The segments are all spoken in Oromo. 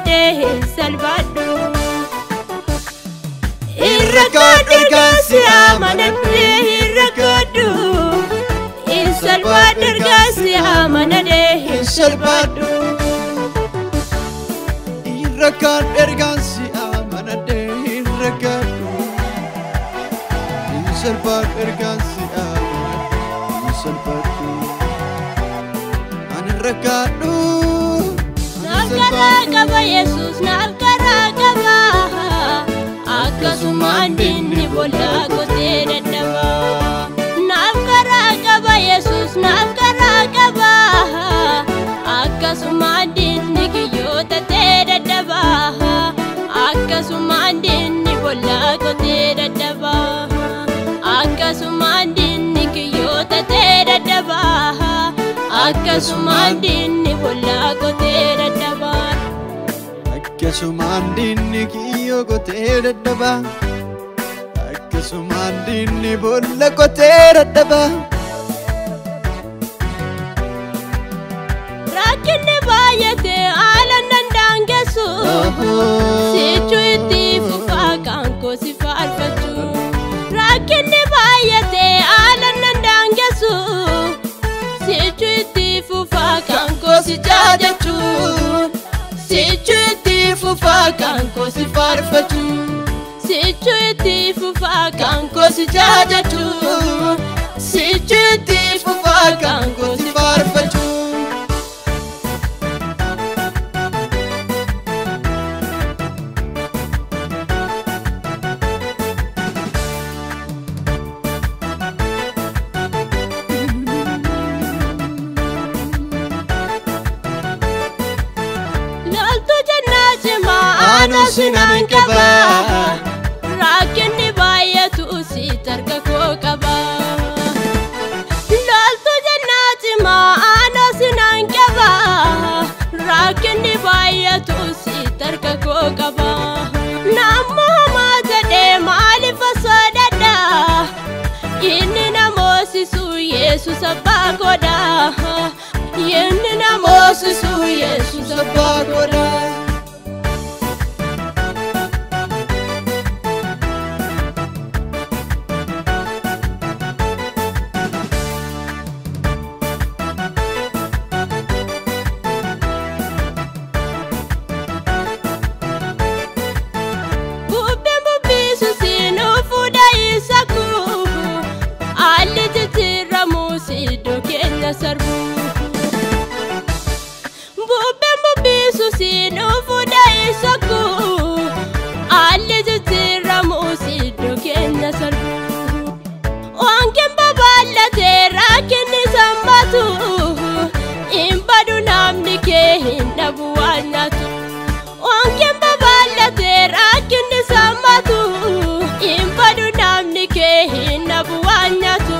manade salvado irrakadu ergasi amanade irrakadu salvado ergasi amanade salvado irrakadu ergasi amanade irrakadu salvado ergasi amanade salvado anirrakadu Nalkaragaba Jesus nalkaragaba akasumandini bolla kote dadaba nalkaragaba Jesus nalkaragaba akasumandini kiyota te dadaba akasumandini bolla kote dadaba akasumandini kiyota te dadaba akasumandini bolla kote dadaba akasumandini kiyo kote dadaba akasumandini bolla kote dadaba rakine bayate alanan dangesu sichu iti fufa kanko sifarfatu rakine bayate alanan dangesu sichu iti fufa kanko sijajatu sichu iti fufa kanko sifarfatu sichu iti fufa kanko sijajatu sichu iti fufa kanko sifarfatu sinan kaba rakini bayatu sitarka ko kaba laltu jannati ma ana sinan kaba rakini bayatu sitarka ko kaba namma mata de mali fasodada inni namosisu yesu sabagoda inni namosisu yesu sabagoda sarbu bubembo bisu sinu fuda isaku alle tiramu sido kenya sarbu wankem baballa tera kini sambatu imbadu namni ke hindabu wanyatu wankem baballa tera kini sambatu imbadu namni ke hindabu wanyatu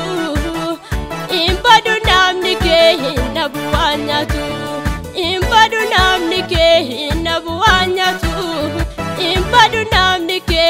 imbadu namni ke hindabu wanyatu imbadu namni ke hindabu wanyatu imbadu namni ke